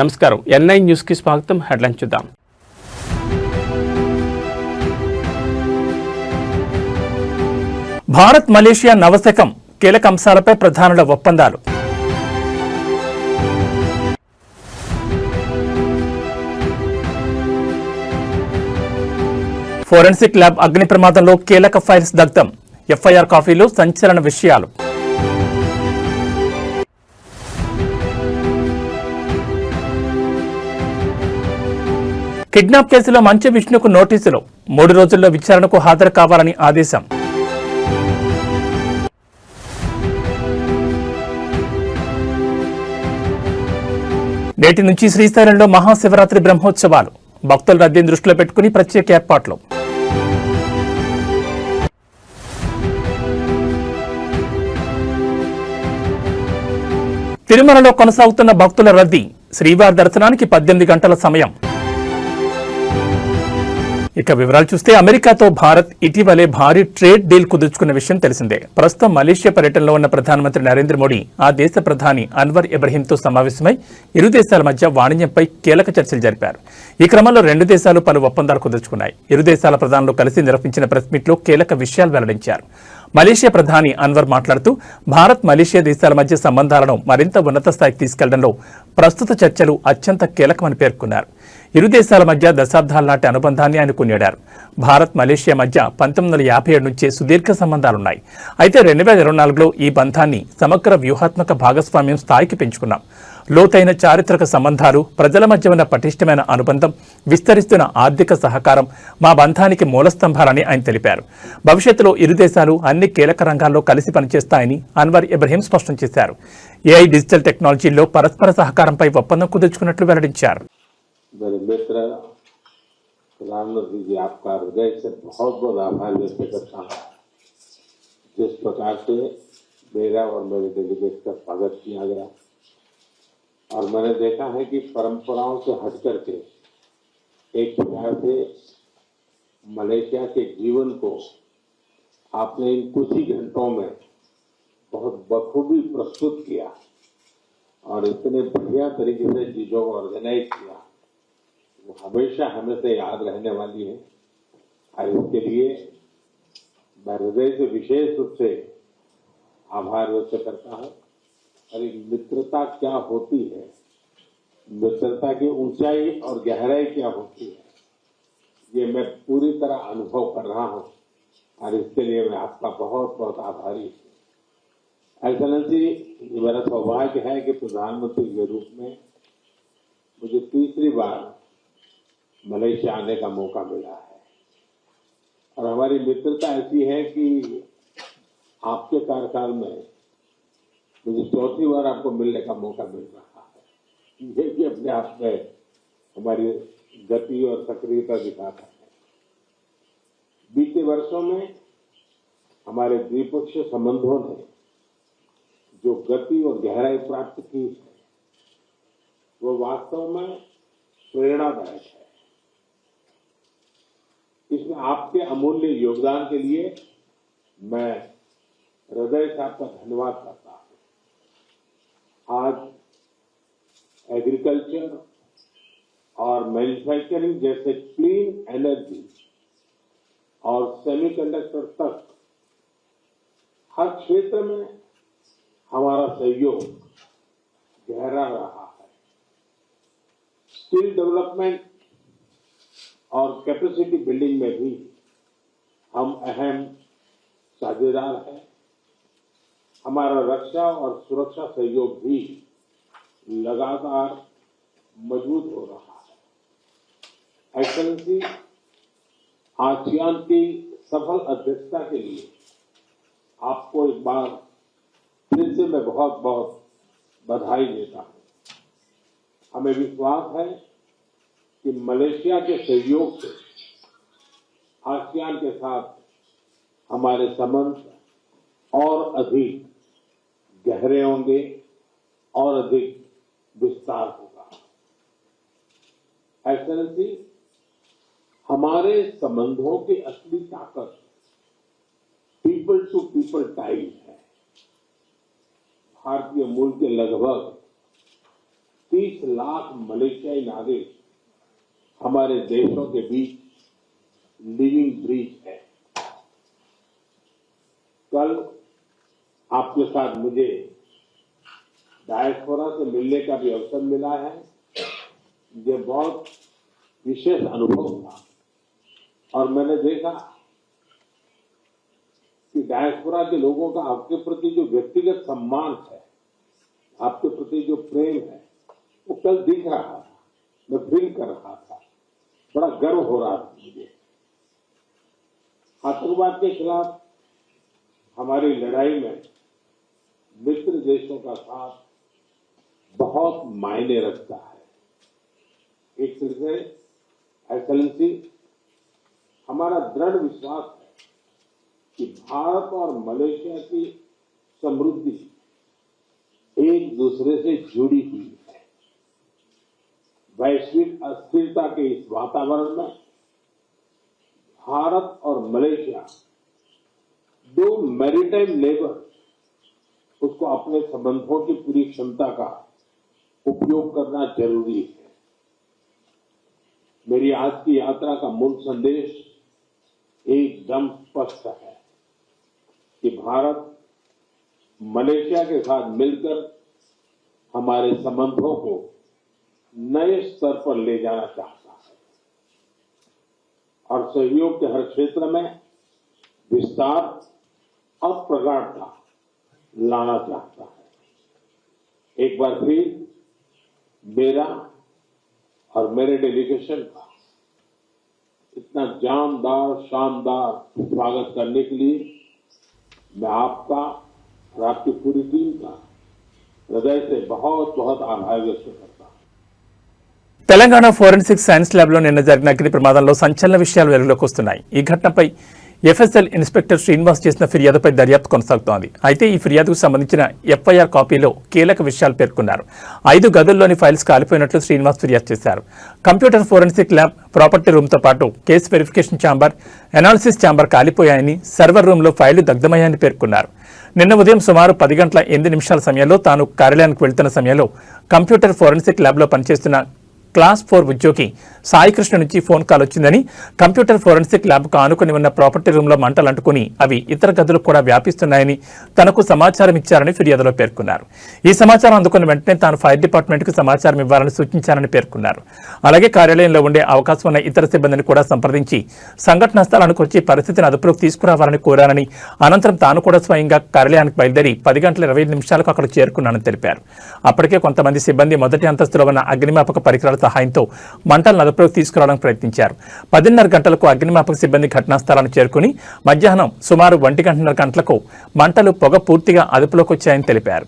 నమస్కారం N9 news కి స్వాగతం. హెడ్లైన్స్ చూద్దాం. భారత్ మలేషియా నవశకం కీలక అంశాలపై ప్రధానుల ఒప్పందాలు. ఫోరెన్సిక్ ల్యాబ్ అగ్ని ప్రమాదంలో కీలక ఫైల్స్ దగ్ధం. ఎఫ్ఐఆర్ కాపీలో సంచలన విషయాలు. కిడ్నాప్ కేసులో మంచు విష్ణుకు నోటీసులు. 3 రోజుల్లో విచారణకు హాజరు కావాలని ఆదేశం. నేటి నుంచి శ్రీశైలంలో మహాశివరాత్రి బ్రహ్మోత్సవాలు. భక్తుల రద్దీని దృష్టిలో పెట్టుకుని ప్రత్యేక ఏర్పాట్లు. తిరుమలలో కొనసాగుతున్న భక్తుల రద్దీ. శ్రీవారి దర్శనానికి 18 గంటల సమయం. ఇక వివరాలు చూస్తే అమెరికాతో భారత్ ఇటీవలే భారీ ట్రేడ్ డీల్ కుదుర్చుకున్న విషయం తెలిసిందే. ప్రస్తుతం మలేషియా పర్యటనలో ఉన్న ప్రధానమంత్రి నరేంద్ర మోడీ ఆ దేశ ప్రధాని అన్వర్ ఇబ్రహీంతో సమావేశమై ఇరు దేశాల మధ్య వాణిజ్యంపై కీలక చర్చలు జరిపారు. ఈ క్రమంలో 2 దేశాలు పలు ఒప్పందాలు కుదుర్చుకున్నాయి. ఇరు దేశాల ప్రధానులు కలిసి నిర్వహించిన ప్రెస్ మీట్లో కీలక విషయాలు వెల్లడించారు. మలేషియా ప్రధాని అన్వర్ మాట్లాడుతూ భారత్ మలేషియా దేశాల మధ్య సంబంధాలను మరింత ఉన్నత స్థాయికి తీసుకెళ్లడంలో ప్రస్తుత చర్చలు అత్యంత కీలకమని పేర్కొన్నారు. ఇరు దేశాల మధ్య దశాబ్దాల నాటి అనుబంధాన్ని ఆయన కొనియాడారు. భారత్ మలేషియా మధ్య 1957 నుంచే సుదీర్ఘ సంబంధాలున్నాయి. అయితే 2024లో ఈ బంధాన్ని సమగ్ర వ్యూహాత్మక భాగస్వామ్యం స్థాయికి పెంచుకున్నాం. లోతైన చారిత్రక సంబంధాలు, ప్రజల మధ్య ఉన్న పటిష్టమైన అనుబంధం, విస్తరిస్తున్న ఆర్థిక సహకారం మా బంధానికి మూలస్తంభాలని ఆయన తెలిపారు. భవిష్యత్తులో ఇరు దేశాలు అన్ని కీలక రంగాల్లో కలిసి పనిచేస్తాయని అన్వర్ ఇబ్రహీం స్పష్టం చేశారు. ఏఐ, డిజిటల్ టెక్నాలజీల్లో పరస్పర సహకారంపై ఒప్పందం కుదుర్చుకున్నట్లు వెల్లడించారు. मेरे मित्र प्रधानमंत्री जी, आपका हृदय से बहुत बहुत आभार व्यक्त करता हूँ। जिस प्रकार से मेरा और मेरे डेलीगेट का स्वागत किया गया और मैंने देखा है कि परंपराओं से हट करके एक प्रकार से मलेशिया के जीवन को आपने इन कुछ ही घंटों में बहुत बखूबी प्रस्तुत किया और इतने बढ़िया तरीके से चीजों को ऑर्गेनाइज किया, वो हमेशा हमें से याद रहने वाली है। और इसके लिए मैं हृदय से विशेष रूप से आभार व्यक्त करता हूँ। और एक मित्रता क्या होती है, मित्रता की ऊंचाई और गहराई क्या होती है, ये मैं पूरी तरह अनुभव कर रहा हूँ और इसके लिए मैं आपका बहुत बहुत आभारी हूँ। एक्सेलेंसी, ये मेरा सौभाग्य है कि प्रधानमंत्री के रूप में मुझे तीसरी बार मलेशिया आने का मौका मिला है और हमारी मित्रता ऐसी है कि आपके कार्यकाल में मुझे चौथी बार आपको मिलने का मौका मिल रहा है। ये भी अपने आप में हमारी गति और सक्रियता दिखाता है। बीते वर्षों में हमारे द्विपक्षीय संबंधों ने जो गति और गहराई प्राप्त की है, वो वास्तव में प्रेरणादायक है। इसमें आपके अमूल्य योगदान के लिए मैं हृदय से आपका धन्यवाद करता हूं। आज एग्रीकल्चर और मैन्युफैक्चरिंग जैसे क्लीन एनर्जी और सेमीकंडक्टर तक हर क्षेत्र में हमारा सहयोग गहरा रहा है। स्किल डेवलपमेंट और कैपेसिटी बिल्डिंग में भी हम अहम साझेदार हैं। हमारा रक्षा और सुरक्षा सहयोग भी लगातार मजबूत हो रहा है। एक्सेलेंसी, आसियान की सफल अध्यक्षता के लिए आपको एक बार फिर से मैं बहुत बहुत बधाई देता हूं। हमें विश्वास है कि मलेशिया के सहयोग से आसियान के साथ हमारे संबंध और अधिक गहरे होंगे और अधिक विस्तार होगा। एक्सेलेंसी, हमारे संबंधों की असली ताकत पीपल टू पीपल टाइज है। भारतीय मूल के लगभग 30 लाख मलेशियाई नागरिक हमारे देशों के बीच लिविंग ब्रिज है। कल आपके साथ मुझे डायस्पोरा से मिलने का भी अवसर मिला है। ये बहुत विशेष अनुभव था और मैंने देखा कि डायस्पोरा के लोगों का आपके प्रति जो व्यक्तिगत सम्मान है, आपके प्रति जो प्रेम है, वो कल दिख रहा था, मैं फील कर रहा था, बड़ा गर्व हो रहा था मुझे। आतंकवाद के खिलाफ हमारी लड़ाई में मित्र देशों का साथ बहुत मायने रखता है। एक तरह से एक्सेलेंसी, हमारा दृढ़ विश्वास है कि भारत और मलेशिया की समृद्धि एक दूसरे से जुड़ी हुई है। वैश्विक अस्थिरता के इस वातावरण में भारत और मलेशिया दो मैरीटाइम नेबर उसको अपने संबंधों की पूरी क्षमता का उपयोग करना जरूरी है। मेरी आज की यात्रा का मूल संदेश एकदम स्पष्ट है कि भारत मलेशिया के साथ मिलकर हमारे संबंधों को नए स्तर पर ले जाना चाहता है और सहयोग के हर क्षेत्र में विस्तार और प्रगाढ़ता लाना चाहता है। एक बार फिर मेरा और मेरे डेलीगेशन का इतना जानदार शानदार स्वागत करने के लिए मैं आपका और आपकी पूरी टीम का हृदय से बहुत बहुत आभार व्यक्त करता हूं। తెలంగాణ ఫోరెన్సిక్ సైన్స్ ల్యాబ్లో నిన్న జరిగిన అగ్ని ప్రమాదంలో సంచలన విషయాలు వెలుగులోకి వస్తున్నాయి. ఈ ఘటనపై ఎఫ్ఎస్ఎల్ ఇన్స్పెక్టర్ శ్రీనివాస్ చేసిన ఫిర్యాదుపై దర్యాప్తు కొనసాగుతోంది. అయితే ఈ ఫిర్యాదుకు సంబంధించిన ఎఫ్ఐఆర్ కాపీలో కీలక విషయాలు పేర్కొన్నారు. 5 గదుల్లోని ఫైల్స్ కాలిపోయినట్లు శ్రీనివాస్ ఫిర్యాదు చేశారు. కంప్యూటర్ ఫోరెన్సిక్ ల్యాబ్, ప్రాపర్టీ రూమ్తో పాటు case verification chamber, analysis chamber కాలిపోయాయని, సర్వర్ రూమ్లో ఫైళ్లు దగ్ధమయ్యాయని పేర్కొన్నారు. నిన్న ఉదయం సుమారు 10 గంటల 8 నిమిషాల సమయంలో తాను కార్యాలయానికి వెళ్తున్న సమయంలో కంప్యూటర్ ఫోరెన్సిక్ ల్యాబ్లో పనిచేస్తున్న క్లాస్ 4 ఉద్యోగి సాయికృష్ణ నుంచి ఫోన్ కాల్ వచ్చిందని, కంప్యూటర్ ఫోరెన్సిక్ ల్యాబ్కు ఆనుకుని ఉన్న ప్రాపర్టీ రూమ్లో మంటలు అంటుకుని అవి ఇతర గదులకు కూడా వ్యాపిస్తున్నాయని తనకు సమాచారం ఇచ్చారని ఫిర్యాదులో పేర్కొన్నారు. ఈ సమాచారం అందుకున్న వెంటనే తాను ఫైర్ డిపార్ట్మెంట్కు సమాచారం ఇవ్వాలని సూచించారని పేర్కొన్నారు. అలాగే కార్యాలయంలో ఉండే అవకాశం ఉన్న ఇతర సిబ్బందిని కూడా సంప్రదించి సంఘటనా స్థలానికి వచ్చి పరిస్థితిని అదుపులోకి తీసుకురావాలని కోరానని, అనంతరం తాను కూడా స్వయంగా కార్యాలయానికి బయలుదేరి 10 గంటల 25 నిమిషాలకు అక్కడ చేరుకున్నానని తెలిపారు. అప్పటికే కొంతమంది సిబ్బంది మొదటి అంతస్తులో ఉన్న అగ్నిమాపక పరికరాల సహాయంతో మంటలను అదుపులోకి తీసుకురావడానికి ప్రయత్నించారు. 10:30 గంటలకు అగ్నిమాపక సిబ్బంది ఘటనా స్థలానికి చేరుకుని మధ్యాహ్నం సుమారు 1:30 గంటలకు మంటలు పొగ పూర్తిగా అదుపులోకి వచ్చాయని తెలిపారు.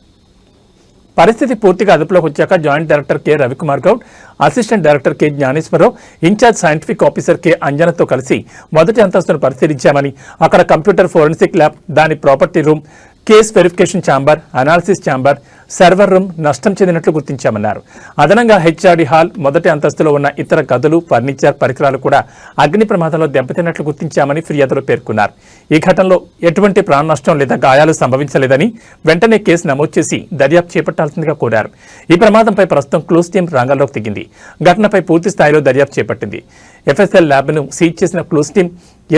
పరిస్థితి పూర్తిగా అదుపులోకి వచ్చాక joint director K Ravikumar Goud, assistant director K Gnaneswararao, incharge scientific officer K అంజనతో కలిసి మొదటి అంతస్తును పరిశీలించామని, అక్కడ కంప్యూటర్ ఫోరెన్సిక్ ల్యాబ్, దాని property room, case verification chamber, analysis chamber, server room నష్టం చెందినట్లు గుర్తించామన్నారు. అదనంగా హెచ్ఆర్డి హాల్, మొదటి అంతస్తులో ఉన్న ఇతర గదులు, ఫర్నిచర్, పరికరాలు కూడా అగ్ని ప్రమాదంలో దెబ్బతిన్నట్లు గుర్తించామని ఫిర్యాదులో పేర్కొన్నారు. ఈ ఘటనలో ఎటువంటి ప్రాణ నష్టం లేదా గాయాలు సంభవించలేదని వెంటనే కేసు నమోదు చేసి దర్యాప్తు చేపట్టాల్సిందిగా కోరారు. ఈ ప్రమాదంపై ప్రస్తుతం క్లూస్ టీం రంగంలోకి దిగింది. ఘటనపై పూర్తి స్థాయిలో దర్యాప్తు చేపట్టింది. ఎఫ్ఎస్ఎల్ ల్యాబ్ను సీజ్ చేసిన క్లూస్ టీం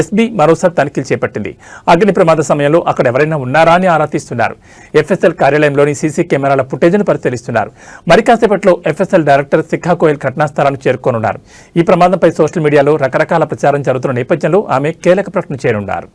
ఎస్బీ మరోసారి తనిఖీలు చేపట్టింది. అగ్ని ప్రమాద సమయంలో అక్కడ ఎవరైనా ఉన్నారా అని ఆరా తీస్తున్నారు. ఎఫ్ఎస్ఎల్ కార్యాలయంలోని సీసీ కెమెరాల ఫుటేజ్ను పరిశీలిస్తున్నారు. మరి కాసేపట్లో ఎఫ్ఎస్ఎల్ డైరెక్టర్ శిఖా గోయల్ ఘటనా స్థలానికి చేరుకోనున్నారు. ఈ ప్రమాదంపై సోషల్ మీడియాలో రకరకాల ప్రచారం జరుగుతున్న నేపథ్యంలో ఆమె కీలక ప్రకటన చేయనున్నారు.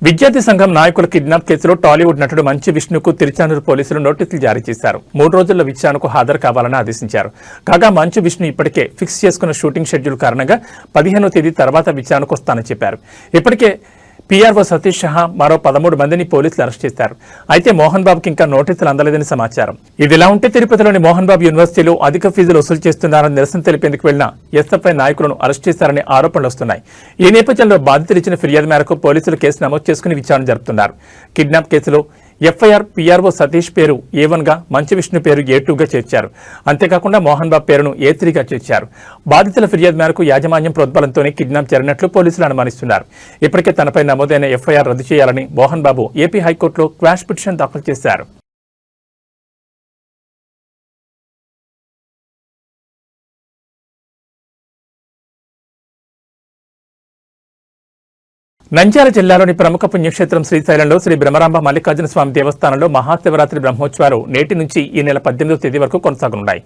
విద్యార్థి సంఘం నాయకుల కిడ్నాప్ కేసులో టాలీవుడ్ నటుడు మంచు విష్ణుకు తిరుచానూరు పోలీసులు నోటీసులు జారీ చేశారు. 3 రోజుల్లో విచారణకు హాజరు కావాలని ఆదేశించారు. కాగా మంచు విష్ణు ఇప్పటికే ఫిక్స్ చేసుకున్న షూటింగ్ షెడ్యూల్ కారణంగా 15వ తేదీ తర్వాత విచారణకు వస్తానని చెప్పారు. ఇప్పటికే పీఆర్ఓ సతీష్ సహా మరో 13 మందిని పోలీసులు అరెస్ట్ చేశారు. అయితే మోహన్ బాబుకి ఇంకా నోటీసులు అందలేదని సమాచారం. ఇదిలా ఉంటే తిరుపతిలోని మోహన్ బాబు యూనివర్సిటీలో అధిక ఫీజులు వసూలు చేస్తున్నారని నిరసన తెలిపేందుకు వెళ్లిన ఎస్ఎఫ్ఐ నాయకులను అరెస్ట్ చేశారనే ఆరోపణలు వస్తున్నాయి. ఈ నేపథ్యంలో బాధితులు ఇచ్చిన ఫిర్యాదు మేరకు పోలీసులు కేసు నమోదు చేసుకుని విచారణ జరుపుతున్నారు. కిడ్నాప్ కేసులో ఎఫ్ఐఆర్ పీఆర్ఓ సతీష్ పేరు A1గా, మంచి విష్ణు పేరు A2గా చేర్చారు. అంతేకాకుండా మోహన్ బాబు పేరును A3గా చేర్చారు. బాధితుల ఫిర్యాదు మేరకు యాజమాన్యం ప్రోద్బలంతోనే కిడ్నాప్ జరిగినట్లు పోలీసులు అనుమానిస్తున్నారు. ఇప్పటికే తనపై నమోదైన ఎఫ్ఐఆర్ రద్దు చేయాలని మోహన్ బాబు ఏపీ హైకోర్టులో క్వాష్ పిటిషన్ దాఖలు చేశారు. నంద్యాల జిల్లాలోని ప్రముఖ పుణ్యక్షేత్రం శ్రీశైలంలో శ్రీ బ్రహ్మరాంబ మల్లికార్జున స్వామి దేవస్థానంలో మహాశివరాత్రి బ్రహ్మోత్సవాలు నేటి నుంచి ఈ నెల 18వ తేదీ వరకు కొనసాగనున్నాయి.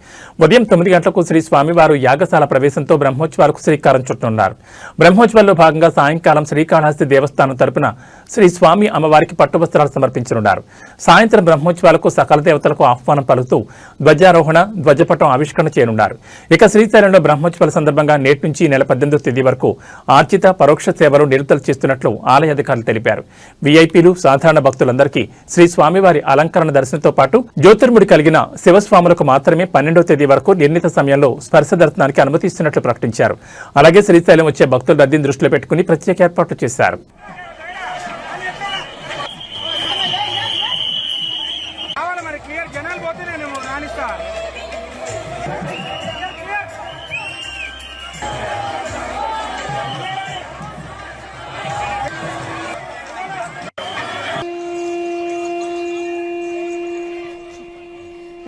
ఉదయం 9 గంటలకు శ్రీ స్వామివారు యాగశాల ప్రవేశంతో బ్రహ్మోత్సవాలకు శ్రీకారం చుట్టనున్నారు. బ్రహ్మోత్సవాల్లో భాగంగా సాయంకాలం శ్రీకాళహస్తి దేవస్థానం తరపున శ్రీ స్వామి అమ్మవారికి పట్టువస్త్రాలు సమర్పించనున్నారు. సాయంత్రం బ్రహ్మోత్సవాలకు సకల దేవతలకు ఆహ్వానం పలుకుతూ ధ్వజారోహణ, ధ్వజపటం ఆవిష్కరణ చేయనున్నారు. ఇక శ్రీశైలంలో బ్రహ్మోత్సవాల సందర్భంగా నేటి నుంచి ఈ నెల 18వ తేదీ వరకు ఆర్జిత, పరోక్ష సేవలు నిలుతలు చేస్తున్నారు ఆలయ అధికారులు తెలిపారు. వీఐపీలు, సాధారణ భక్తులందరికీ శ్రీ స్వామివారి అలంకరణ దర్శనంతో పాటు జ్యోతిర్ముడి కలిగిన శివస్వాములకు మాత్రమే 12వ తేదీ వరకు నిర్ణీత సమయంలో స్పర్శ దర్శనానికి అనుమతిస్తున్నట్లు ప్రకటించారు. అలాగే శ్రీశైలం వచ్చే భక్తుల రద్దీని దృష్టిలో పెట్టుకుని ప్రత్యేక ఏర్పాట్లు చేశారు.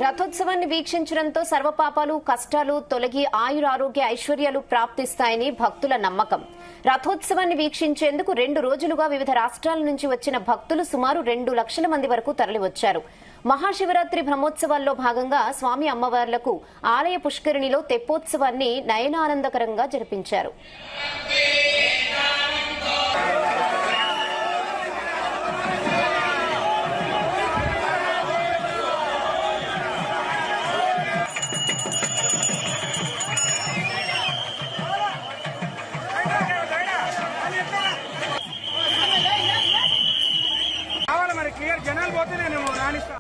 రథోత్సవాన్ని వీక్షించడంతో సర్వపాపాలు, కష్టాలు తొలగి ఆయురారోగ్య ఐశ్వర్యాలు ప్రాప్తిస్తాయని భక్తుల నమ్మకం. రథోత్సవాన్ని వీక్షించేందుకు 2 రోజులుగా వివిధ రాష్ట్రాల నుంచి వచ్చిన భక్తులు సుమారు 2 లక్షల మంది వరకు తరలివచ్చారు. మహాశివరాత్రి బ్రహ్మోత్సవాల్లో భాగంగా స్వామి అమ్మవార్లకు ఆలయ పుష్కరిణిలో తెప్పోత్సవాన్ని నయనానందకరంగా జరిపించారు.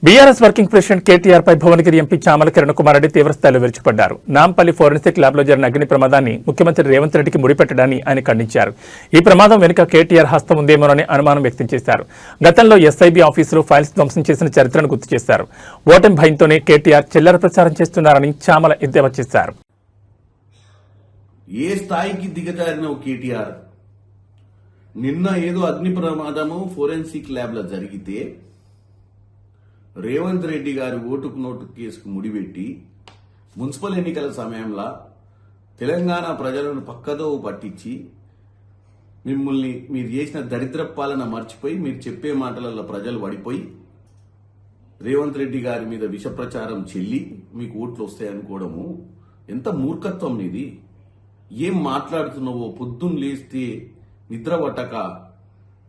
బీఆర్ఎస్ వర్కింగ్ ప్రెసిడెంట్ కేటీఆర్ పై భువనగిరి ఎంపీ చామల కిరణ్ కుమార్ రెడ్డి తీవ్రస్థాయిలో విరుచుకుపడ్డారు. నాంపల్లి ఫోరెన్సిక్ ల్యాబ్ లో జరిగిన అగ్ని ప్రమాదాన్ని ముఖ్యమంత్రి రేవంత్ రెడ్డికి ముడిపెట్టడాన్ని ఆయన ఖండించారు. ఈ ప్రమాదం వెనుక కేటీఆర్ హస్తం ఉందేమోనని అనుమానం వ్యక్తం చేశారు. గతంలో ఎస్ఐబీ ఆఫీసులో ఫైల్స్ ధ్వంసం చేసిన చరిత్రను గుర్తు చేశారు. ఓటమి భయంతోనే కేటీఆర్ చిల్లర ప్రచారం చేస్తున్నారని చామల ఎద్దేవా చేశారు. ఏ స్థాయికి దిగజారిన కేటీఆర్ నిన్న ఏదో అగ్ని ప్రమాదము ఫోరెన్సిక్ ల్యాబ్ లో జరిగితే రేవంత్ రెడ్డి గారి ఓటుకు నోటు కేసుకు ముడిపెట్టి మున్సిపల్ ఎన్నికల సమయంలో తెలంగాణ ప్రజలను పక్కదో పట్టించి మిమ్మల్ని మీరు చేసిన దరిద్ర పాలన మర్చిపోయి మీరు చెప్పే మాటలలో ప్రజలు పడిపోయి రేవంత్ రెడ్డి గారి మీద విష ప్రచారం చెల్లి మీకు ఓట్లు వస్తాయనుకోవడము ఎంత మూర్ఖత్వం ఇది. ఏం మాట్లాడుతున్నావో పొద్దున్న లేస్తే నిద్ర పట్టక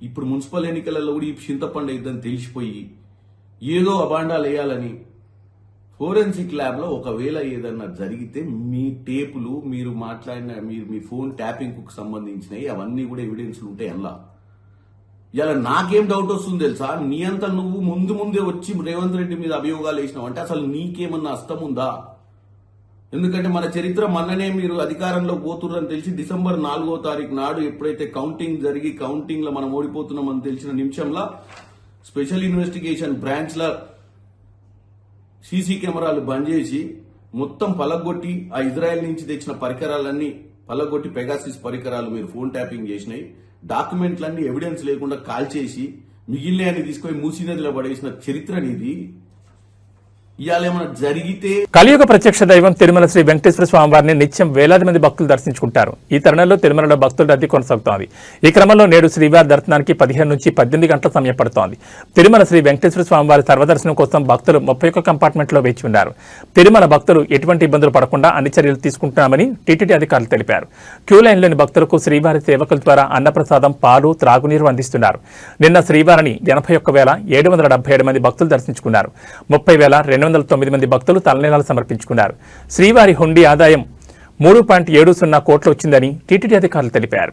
ఇప్పుడు మున్సిపల్ ఎన్నికలలో కూడా ఈ చింతపండు ఇద్దని తెలిసిపోయి ఏదో అబాండాలు వేయాలని ఫోరెన్సిక్ ల్యాబ్ లో ఒకవేళ ఏదన్నా జరిగితే మీ టేపులు మీరు మాట్లాడిన మీ ఫోన్ ట్యాపింగ్ కు సంబంధించినవి అవన్నీ కూడా ఎవిడెన్స్లు ఉంటాయి అలా. ఇలా నాకేం డౌట్ వస్తుంది తెలుసా, నీ అంతా నువ్వు ముందే వచ్చి రేవంత్ రెడ్డి మీద అభియోగాలు వేసినావు అంటే అసలు నీకేమన్నా అస్తం ఉందా? ఎందుకంటే మన చరిత్ర మొన్ననే మీరు అధికారంలో పోతుర్రని తెలిసి డిసెంబర్ 4వ తారీఖు నాడు ఎప్పుడైతే కౌంటింగ్ జరిగి కౌంటింగ్ లో మనం ఓడిపోతున్నామని తెలిసిన నిమిషంలో స్పెషల్ ఇన్వెస్టిగేషన్ బ్రాంచ్ ల సీసీ కెమెరాలు బంద్ చేసి మొత్తం పలగొట్టి ఆ ఇజ్రాయెల్ నుంచి తెచ్చిన పరికరాలన్నీ పలగొట్టి పెగాసిస్ పరికరాలు మీరు ఫోన్ ట్యాపింగ్ చేసినాయి, డాక్యుమెంట్లన్నీ ఎవిడెన్స్ లేకుండా కాల్ చేసి మిగిలిన తీసుకొని మూసీ నదిలో పడేసిన చరిత్ర నీది. కలియుగ ప్రత్యక్ష దైవం తిరుమల శ్రీ వెంకటేశ్వర స్వామి వారిని నిత్యం వేలాది మంది భక్తులు దర్శించుకుంటారు. ఈ తరుణంలో తిరుమలలో భక్తుల రద్దీ కొనసాగుతోంది. ఈ క్రమంలో నేడు శ్రీవారి దర్శనానికి 15 నుంచి 18 గంటల సమయం పడుతోంది. తిరుమల శ్రీ వెంకటేశ్వర స్వామి వారి సర్వదర్శనం కోసం భక్తులు 31 కంపార్ట్మెంట్ లో వేచి ఉన్నారు. తిరుమల భక్తులు ఎటువంటి ఇబ్బందులు పడకుండా అన్ని చర్యలు తీసుకుంటున్నామని టీటీడీ అధికారులు తెలిపారు. క్యూ లైన్లోని భక్తులకు శ్రీవారి సేవకుల ద్వారా అన్నప్రసాదం, పాలు, త్రాగునీరు అందిస్తున్నారు. నిన్న శ్రీవారిని 81,777 మంది భక్తులు దర్శించుకున్నారు. 30,209 మంది భక్తులు తలనీలాలు సమర్పించుకున్నారు. శ్రీవారి హుండీ ఆదాయం 3.70 కోట్లు వచ్చిందని టీటీడీ అధికారులు తెలిపారు.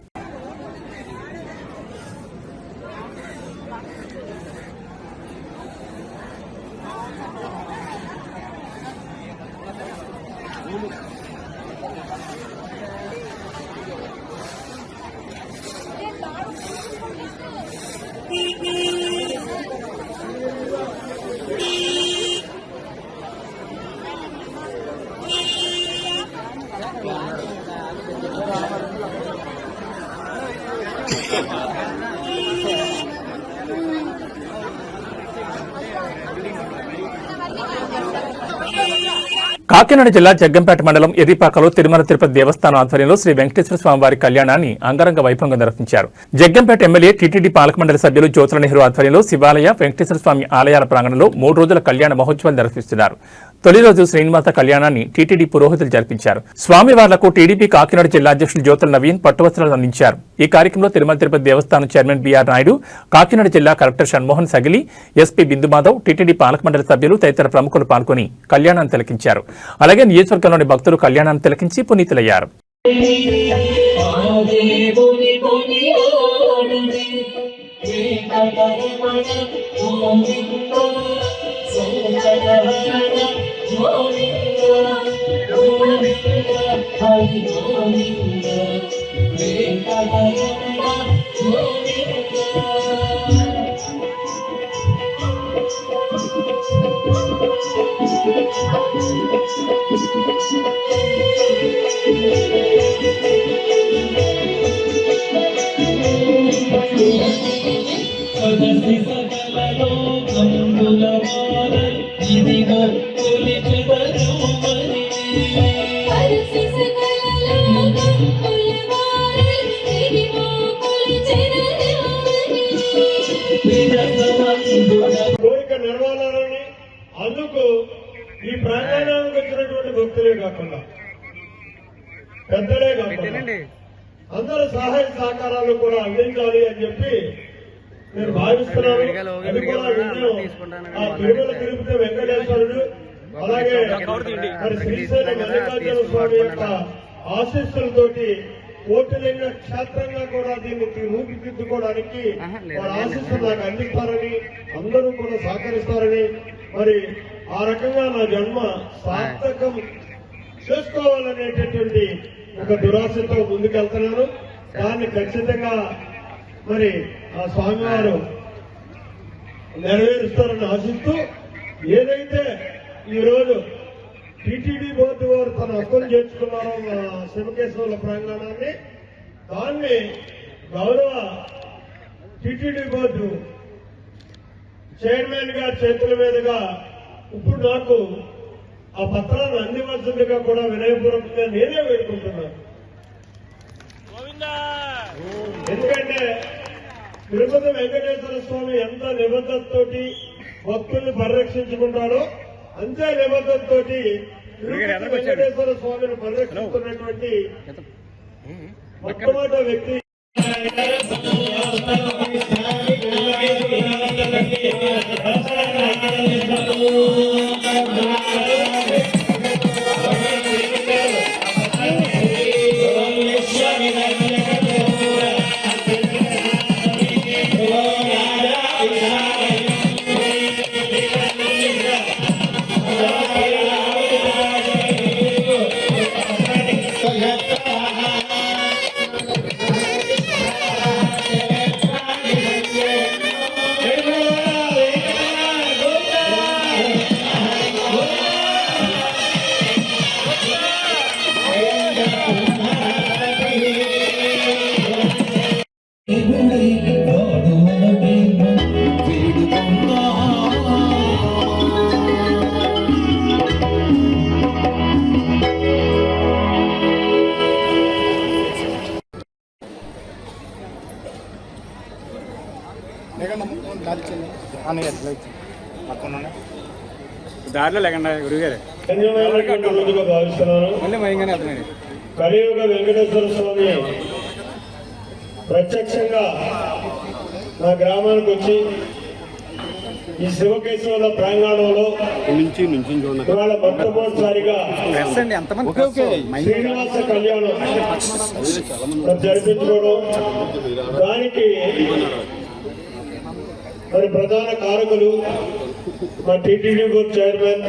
కాకినాడ జిల్లా జగ్గంపేట మండలం ఎర్రిపాకలో తిరుమల తిరుపతి దేవస్థానం ఆధ్వర్యంలో శ్రీ వెంకటేశ్వర స్వామివారి కళ్యాణాన్ని అంగరంగ వైభవంగా నిర్వహించారు. జగ్గంపేట ఎమ్మెల్యే టీటీడీ పాలక మండలి సభ్యులు జ్యోతుల నెహ్రూ ఆధ్వర్యంలో శివాలయ వెంకటేశ్వర స్వామి ఆలయాల ప్రాంగణంలో 3 రోజుల కళ్యాణ మహోత్సవాలు నిర్వహిస్తున్నారు. తొలి రోజు శ్రీనివాస కళ్యాణాన్ని టీటీడీ పురోహితులు జరిపించారు. స్వామివార్లకు టీడీపీ కాకినాడ జిల్లా అధ్యక్షులు జ్యోతుల నవీన్ పట్టువస్త్రాలు అందించారు. ఈ కార్యక్రమంలో తిరుమల తిరుపతి దేవస్థానం చైర్మన్ బీఆర్ నాయుడు, కాకినాడ జిల్లా collector Shanmohan Sagili, SP Bindu Madhav, TTD పాలక మండలి సభ్యులు తదితర ప్రముఖులు పాల్గొని కళ్యాణాన్ని తిలకించారు. అలాగే నియోజకవర్గంలోని భక్తులు కళ్యాణాన్ని తిలకించి పునీతులయ్యారు. కోరిక నెరవేరాలని అందుకు ఈ ప్రాంగణానికి వచ్చినటువంటి భక్తులే కాకుండా పెద్దలే కాకుండా అందరూ సహాయ సహకారాలు కూడా అందించాలి అని చెప్పి నేను భావిస్తున్నాను. అది కూడా ఆ తిరుమల తిరుపతి వెంకటేశ్వరుడు అలాగే మరి శ్రీశైలం మల్లికార్జున స్వామి యొక్క ఆశీస్సులతోటి కోటిలింగ క్షేత్రంగా కూడా దీన్ని రూపుదిద్దుకోవడానికి వారి ఆశీస్సులు నాకు అందిస్తారని అందరూ కూడా సహకరిస్తారని మరి ఆ రకంగా నా జన్మ సార్థకం చేసుకోవాలనేటటువంటి ఒక దురాశతో ముందుకెళ్తున్నాను. దాన్ని ఖచ్చితంగా మరి ఆ స్వామివారు నెరవేరుస్తారని ఆశిస్తూ ఏదైతే ఈరోజు టీటీడీ బోర్డు వారు తన హక్కులు చేర్చుకున్నారో మా శివకేశ్వరుల ప్రాంగణాన్ని దాన్ని గౌరవ టీటీడీ బోర్డు చైర్మన్ గారి చేతుల మీదుగా ఇప్పుడు నాకు ఆ పత్రాలను అందివలసిందిగా కూడా వినయపూర్వకంగా నేనే వేడుకుంటున్నాను. ఎందుకంటే తిరుపతి వెంకటేశ్వర స్వామి ఎంత నిబద్ధతతోటి భక్తుల్ని పరిరక్షించుకుంటారో అంతే నిబద్ధతతోటి తిరుపతి వెంకటేశ్వర స్వామిని పరిరక్షిస్తున్నటువంటి మొట్టమొదటి వ్యక్తి దారిలో లేకుండా గురుగారు రోజుగా భావిస్తున్నాను. కలియుగ వెంకటేశ్వర స్వామి ప్రత్యక్షంగా నా గ్రామానికి వచ్చి ఈ శివకేశ్వర ప్రాంగణంలో ఇవాళ మొట్టమొదటిసారిగా శ్రీనివాస కళ్యాణం జరిపించుకోవడం దానికి మరి ప్రధాన కారకులు మా టీటీడీ బోర్డు చైర్మన్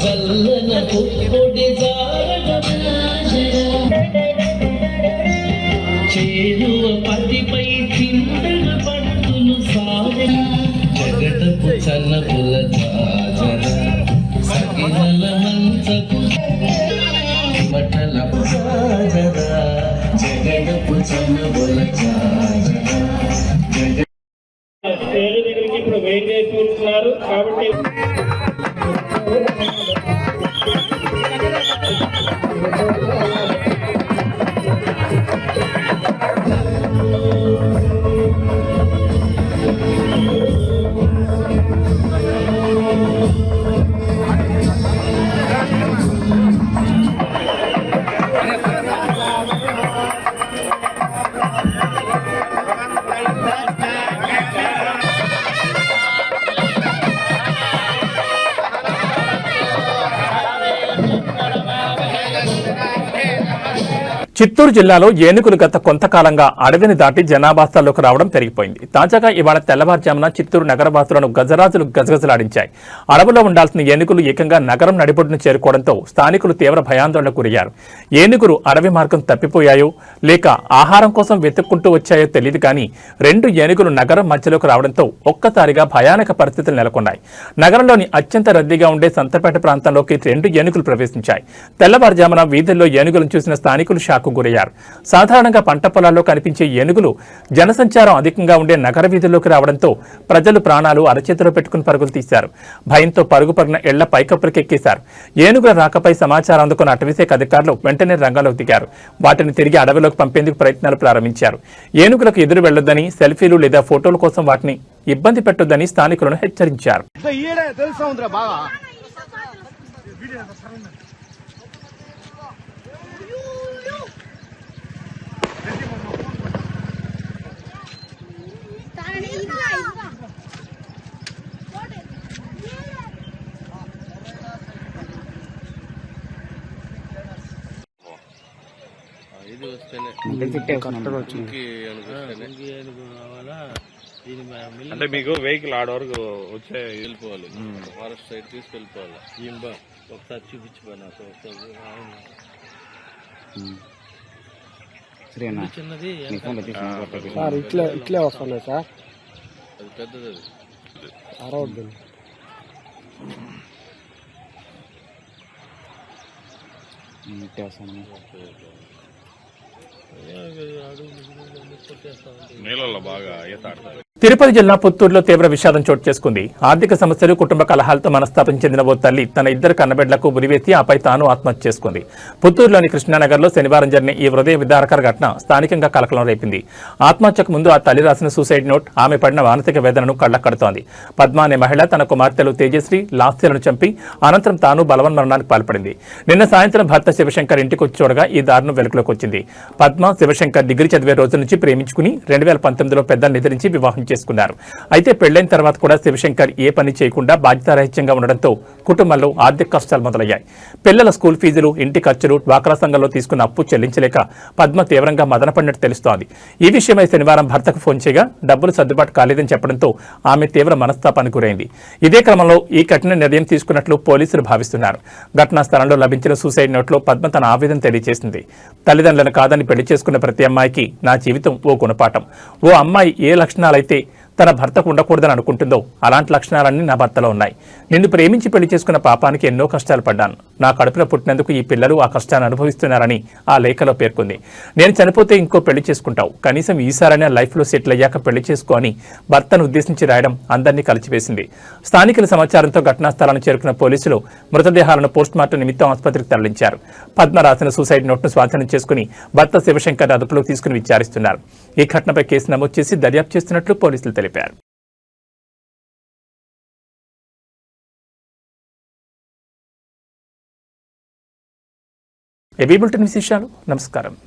చల్లన పుప్పొడి చేరువ పతిపై చింతన పట్టులు సాగన జగడపు చన్నపుల జాజర సగినల మంచపు మటల జాజర జగడపు చన్నపుల జాజర స్టేజ్ దగ్గరికి ఇప్పుడు వెయిట్ చేసి చూస్తున్నారు కాబట్టి చిత్తూరు జిల్లాలో ఏనుగులు గత కొంతకాలంగా అడవిని దాటి జనాభాస్థల్లోకి రావడం పెరిగిపోయింది. తాజాగా ఇవాళ తెల్లవారుజామున చిత్తూరు నగరవాసులను గజరాజులు గజగజలాడించాయి. అడవిలో ఉండాల్సిన ఏనుగులు ఏకంగా నగరం నడిబొడ్డును చేరుకోవడంతో స్థానికులు తీవ్ర భయాందోళనకు గురయ్యారు. ఏనుగులు అడవి మార్గం తప్పిపోయాయో లేక ఆహారం కోసం వెతుక్కుంటూ వచ్చాయో తెలియదు కానీ 2 ఏనుగులు నగరం మధ్యలోకి రావడంతో ఒక్కసారిగా భయానక పరిస్థితులు నెలకొన్నాయి. నగరంలోని అత్యంత రద్దీగా ఉండే సంతపేట ప్రాంతంలోకి 2 ఏనుగులు ప్రవేశించాయి. తెల్లవారుజామున వీధుల్లో ఏనుగులను చూసిన స్థానికులు షాక్ గురయ్యారు. సాధారణంగా పంట పొలాల్లో కనిపించే ఏనుగులు జనసంచారం అధికంగా ఉండే నగర వీధుల్లోకి రావడంతో ప్రజలు ప్రాణాలు అరచేతిలో పెట్టుకుని పరుగులు తీశారు. భయంతో పరుగు పరుగున ఇళ్ల పైకప్పులకెక్కేశారు. ఏనుగుల రాకపై సమాచారం అందుకున్న అటవీశాఖ అధికారులు వెంటనే రంగంలోకి దిగారు. వాటిని తిరిగి అడవిలోకి పంపేందుకు ప్రయత్నాలు ప్రారంభించారు. ఏనుగులకు ఎదురు వెళ్లొద్దని, సెల్ఫీలు లేదా ఫోటోల కోసం వాటిని ఇబ్బంది పెట్టొద్దని స్థానికులను హెచ్చరించారు. అంటే మీకు వెహికల్ ఆడ వరకు వచ్చే వెళ్ళిపోవాలి, ఫారెస్ట్ సైడ్ తీసుకెళ్ళిపోవాలి. ఒకసారి చూపించిపోయినా చిన్నది ఇట్లే వస్తాను సార్, అది పెద్దది. అరవద్దు నీళ్ళలో బాగా ఈత ఆడతారు. తిరుపతి జిల్లా పుత్తూరులో తీవ్ర విషాదం చోటు చేసుకుంది. ఆర్థిక సమస్యలు, కుటుంబ కలహాలతో మనస్తాపం చెందిన ఓ తల్లి తన 2 కన్నబిడ్డలకు ఉరివేసి ఆపై తాను ఆత్మహత్య చేసుకుంది. పుత్తూరులోని కృష్ణానగర్లో శనివారం జరిగిన ఈ హృదయ విదారకర ఘటన స్థానికంగా కలకలం రేపింది. ఆత్మహత్యకు ముందు ఆ తల్లి రాసిన సూసైడ్ నోట్ ఆమె పడిన మానసిక వేదనను కళ్లకడుతోంది. పద్మ అనే మహిళ తన కుమార్తెలు తేజశ్రీ, లాస్యలను చంపి అనంతరం తాను బలవన్మరణానికి పాల్పడింది. నిన్న సాయంత్రం భర్త శివశంకర్ ఇంటికి వచ్చి చూడగా ఈ దారుణం వెలుగులోకి వచ్చింది. పద్మ, శివశంకర్ డిగ్రీ చదివే రోజుల నుంచి ప్రేమించుకుని 2019లో పెద్దలు నిద్రించి వివాహం చేసుకున్నారు. అయితే పెళ్లైన తర్వాత కూడా శివశంకర్ ఏ పని చేయకుండా బాధ్యతారహిత్యంగా ఉండడంతో కుటుంబంలో ఆర్థిక కష్టాలు మొదలయ్యాయి. పిల్లల స్కూల్ ఫీజులు, ఇంటి ఖర్చులు, డ్వాక్రా సంఘంలో తీసుకున్న అప్పు చెల్లించలేక పద్మ తీవ్రంగా మదనపడినట్టు తెలుస్తోంది. ఈ విషయమై శనివారం భర్తకు ఫోన్ చేయగా డబ్బులు సర్దుబాటు కాలేదని చెప్పడంతో ఆమె తీవ్ర మనస్తాపానికి గురైంది. ఇదే క్రమంలో ఈ కఠిన నిర్ణయం తీసుకున్నట్లు పోలీసులు భావిస్తున్నారు. ఘటనా స్థలంలో లభించిన సూసైడ్ నోట్లో పద్మ తన ఆవేదన తెలియజేసింది. తల్లిదండ్రులను కాదని పెళ్లి చేసుకున్న ప్రతి అమ్మాయికి నా జీవితం ఓ గుణపాఠం. ఓ అమ్మాయి ఏ లక్షణాలైతే తన భర్తకు ఉండకూడదని అనుకుంటుందో అలాంటి లక్షణాలన్నీ నా భర్తలో ఉన్నాయి. నిన్ను ప్రేమించి పెళ్లి చేసుకున్న పాపానికి ఎన్నో కష్టాలు పడ్డాను. నా కడుపున పుట్టినందుకు ఈ పిల్లలు ఆ కష్టాన్ని అనుభవిస్తున్నారని ఆ లేఖలో పేర్కొంది. నేను చనిపోతే ఇంకో పెళ్లి చేసుకుంటావు, కనీసం ఈసారైనా లైఫ్లో సెటిల్ అయ్యాక పెళ్లి చేసుకో అని భర్తను ఉద్దేశించి రాయడం అందరినీ కలిచివేసింది. స్థానికుల సమాచారంతో ఘటనా స్థలాన్ని చేరుకున్న పోలీసులు మృతదేహాలను పోస్టుమార్టం నిమిత్తం ఆసుపత్రికి తరలించారు. పద్మ రాసిన సూసైడ్ నోట్ను స్వాధీనం చేసుకుని భర్త శివశంకర్ అదుపులోకి తీసుకుని విచారిస్తున్నారు. ఈ ఘటనపై కేసు నమోదు చేసి దర్యాప్తు చేస్తున్నట్లు పోలీసులు తెలిపారు. ఏబీ బులెటిన్ విశేషాలు. నమస్కారం.